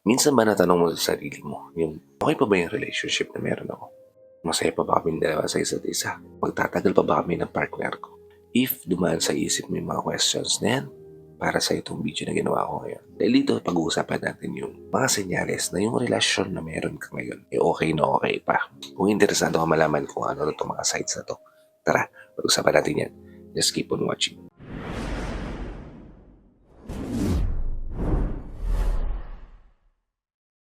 Minsan ba natanong mo sa sarili mo, yung okay pa ba yung relationship na meron ako? Masaya pa ba kaming dalawa sa isa't isa? Magtatagal pa ba kami ng partner ko? If dumaan sa isip mo yung mga questions na yan, para sa itong video na ginawa ko ngayon. Dahil dito, pag-uusapan natin yung mga senyales na yung relasyon na meron ka ngayon, okay na okay pa. Kung interesado ka malaman kung ano itong mga sites na to, tara, pag-usapan natin yan. Just keep on watching.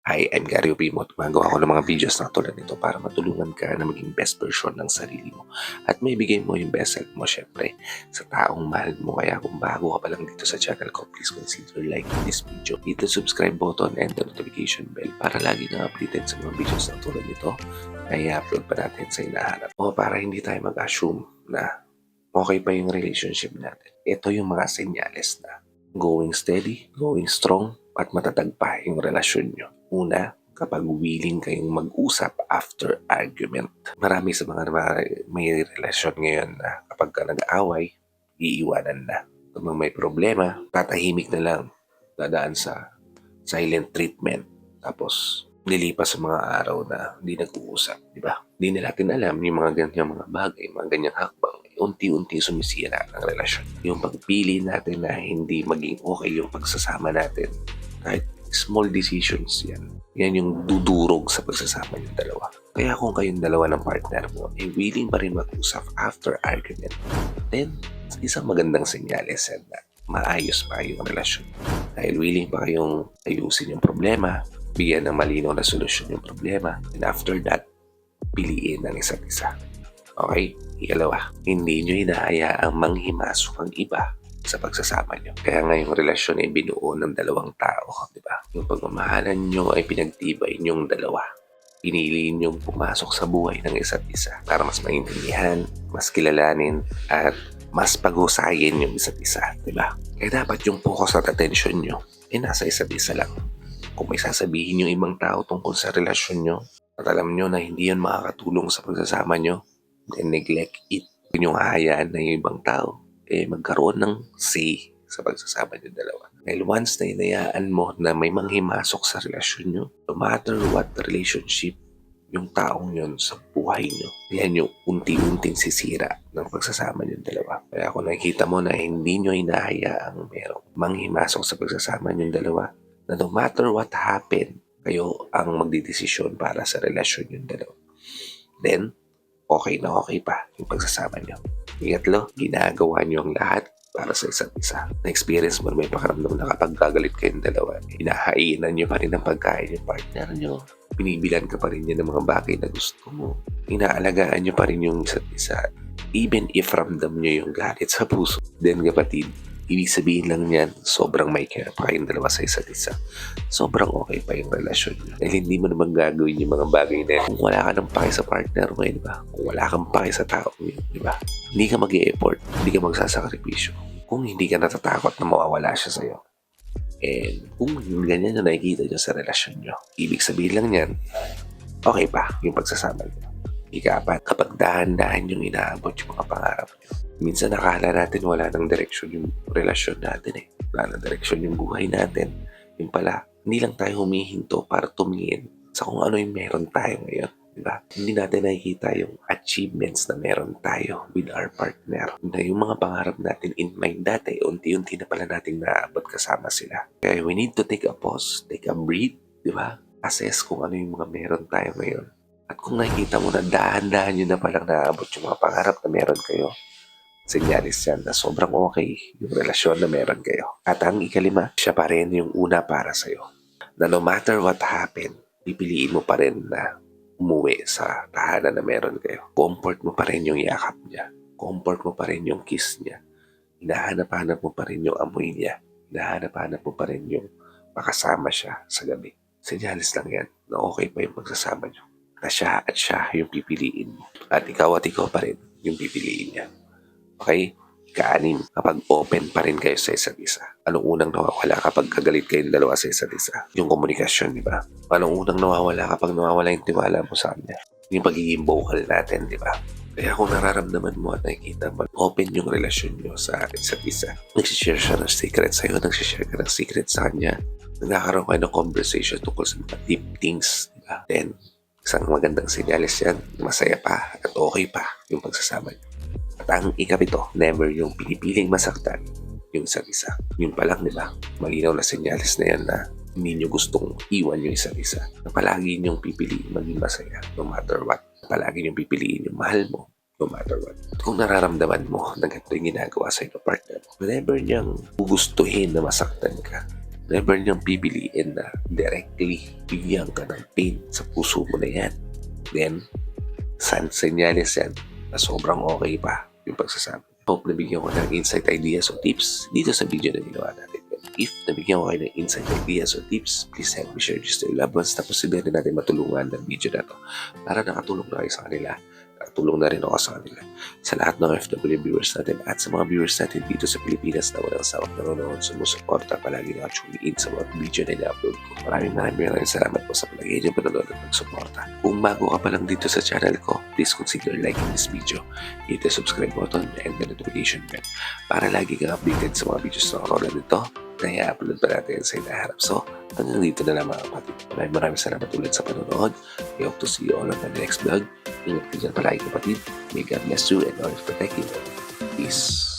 Hi, I'm Gary Opimot. Gumagawa ako ng mga videos na tulad nito para matulungan ka na maging best version ng sarili mo. At may bigay mo yung best self mo syempre sa taong mahal mo. Kaya kung bago ka pa lang dito sa channel ko, please consider liking this video. Hit the subscribe button and the notification bell para lagi kang updated sa mga videos na tulad nito na i-upload pa natin sa hinahanap. O para hindi tayo mag-assume na okay pa yung relationship natin. Ito yung mga senyales na going steady, going strong, at matatag pa yung relasyon nyo. Una, kapag willing kayong mag-usap after argument. Marami sa mga may relasyon ngayon na kapag ka nag-aaway, iiwanan na. Kung may problema, tatahimik na lang, dadaan sa silent treatment. Tapos, nilipas sa mga araw na hindi nag-uusap, di ba? Hindi na natin alam yung mga ganyang mga bagay, mga ganyang hakbang. Unti-unti sumisira ng relasyon. Yung pagpili natin na hindi maging okay yung pagsasama natin, kahit small decisions yan. Yan yung dudurog sa pagsasama yung dalawa. Kaya kung kayong dalawa ng partner mo, willing pa rin mag-usap after argument, then isang magandang senyales yan na maayos pa yung relasyon. Dahil willing pa kayong ayusin yung problema, bigyan ng malinaw na solusyon yung problema, and after that, piliin ng isa't isa. Okay? Ikalawa, hindi nyo hinahayaang manghimasok ang iba sa pagsasama nyo. Kaya nga yung relasyon ay binuo ng dalawang tao, di ba? Yung pagmamahalan nyo ay pinagtibay nyong dalawa. Pinili nyong pumasok sa buhay ng isa't isa para mas maintindihan, mas kilalanin, at mas pag-husayin yung isa't isa, di ba? Kaya dapat yung focus at attention nyo ay nasa isa't isa lang. Kung may sasabihin yung ibang tao tungkol sa relasyon nyo, at alam nyo na hindi yun makakatulong sa pagsasama nyo, then neglect it. Kung yung hahayaan na yung ibang tao, magkaroon ng say sa pagsasama niyo dalawa. Dahil once na inayaan mo na may manghimasok sa relasyon nyo, no matter what the relationship, yung taong yun sa buhay nyo, yan yung unti-unting sisira ng pagsasama niyo dalawa. Kaya kung nakikita mo na hindi nyo inahayaang merong manghimasok sa pagsasama niyo dalawa, na no matter what happen, kayo ang magdidesisyon para sa relasyon niyo dalawa, then okay na okay pa yung pagsasama niyo. Ikatlo, ginagawa niyo ang lahat para sa isa't isa. Na-experience mo na may pakaramdam na kapag gagalit kayong dalawa, hinahainan niyo pa rin ang pagkain yung partner niyo. Binibilan ka pa rin niya ng mga bagay na gusto mo. Inaalagaan niyo pa rin yung isa't isa. Even if ramdam niyo yung galit sa puso. Then kapatid, ibig sabihin lang niyan, sobrang may care pa kayong dalawa sa isa't isa. Sobrang okay pa yung relasyon niyo. Dahil hindi mo naman gagawin yung mga bagay na kung wala ka ng pake sa partner mo, di ba? Kung wala kang pake sa tao mo, di ba? Hindi ka mag-e-effort, hindi ka magsasakripisyo. Kung hindi ka natatakot na mawawala siya sa'yo. And kung ganyan yung nakikita niyo sa relasyon niyo, ibig sabihin lang niyan, okay pa yung pagsasama niyo. Ika-apat, kapag dahan-dahan yung inaabot yung mga pangarap niyo. Minsan nakala natin wala nang direksyon yung relasyon natin eh. Wala nang direksyon yung buhay natin. Yung pala, hindi lang tayo humihinto para tumingin sa kung ano yung meron tayo ngayon. Diba? Hindi natin nakikita yung achievements na meron tayo with our partner. Na yung mga pangarap natin in mind dati, unti-unti na pala nating naabot kasama sila. Kaya we need to take a pause, take a breath, diba? Assess kung ano yung mga meron tayo ngayon. At kung nakikita mo na dahan-dahan yun na palang naabot yung mga pangarap na meron kayo, senyalis yan na sobrang okay yung relasyon na meron kayo. At ang ikalima, siya pa rin yung una para sa'yo. Na no matter what happen, pipiliin mo pa rin na umuwi sa tahanan na meron kayo. Comfort mo pa rin yung yakap niya. Comfort mo pa rin yung kiss niya. Hinahanap-hanap mo pa rin yung amoy niya. Hinahanap-hanap mo pa rin yung makasama siya sa gabi. Senyalis lang yan na okay pa yung pagsasama niyo. Na siya at siya yung pipiliin mo. At ikaw pa rin yung pipiliin niya. Okay? Ika-anim, kapag open pa rin kayo sa isa't isa. Anong unang nawawala kapag kagalit kayong dalawa sa isa't isa? Yung komunikasyon, di ba? Anong unang nawawala kapag nawawala yung tiwala mo sa kanya? Yung pagiging vocal natin, di ba? Kaya kung nararamdaman mo at nakikita mo, open yung relasyon nyo sa isa't isa. Nagsishare siya ng secret sa'yo, nagsishare ka ng secret sa kanya. Nagkakaroon kayo ng conversation tungkol sa mga deep things. Diba? Then, isang magandang senyales yan, masaya pa at okay pa yung pagsasama niyo. At ang ikapito, never yung pinipiling masaktan yung isa't isa. Yun pa lang, di ba? Malinaw na senyales na yan na hindi nyo gustong iwan yung isa't isa. Na palagi nyong pipiliin maging masaya no matter what. Palagi niyong pipiliin yung mahal mo no matter what. At kung nararamdaman mo na ganito yung ginagawa sa inyo partner mo, never niyang gugustuhin na masaktan ka. Never niyang pipiliin na directly bigyan ka ng pain sa puso mo na yan. Then, senyales yan na sobrang okay pa yung pagsasama. Hope nabigyan ko ng insight, ideas o tips dito sa video na ginawa natin. If nabigyan ko kayo ng insight, ideas o tips, please help me share this to your loved ones. Tapos hindi rin natin matulungan ng video na to para nakatulong na kayo sa kanila. Nakatulong na rin ako sa kanila. Sa lahat ng FW viewers natin at sa mga viewers natin dito sa Pilipinas na walang sawang nanonood, sumusuporta, palagi nakatune in sa mga video na ina-upload ko. Maraming salamat po sa palagi niyong panonood at pagsuporta. Kung bago ka pa lang dito sa channel ko, please consider liking this video. Hit the subscribe button and the notification bell para lagi kang updated sa mga videos na katulad nito na i-upload pa natin sa inaharap. So, hanggang dito na lang mga kapatid. Maraming salamat ulit sa panonood. I hope to see you all on the next vlog. Ingat ka dyan palagi kapatid. May God bless you and always protect you. Peace.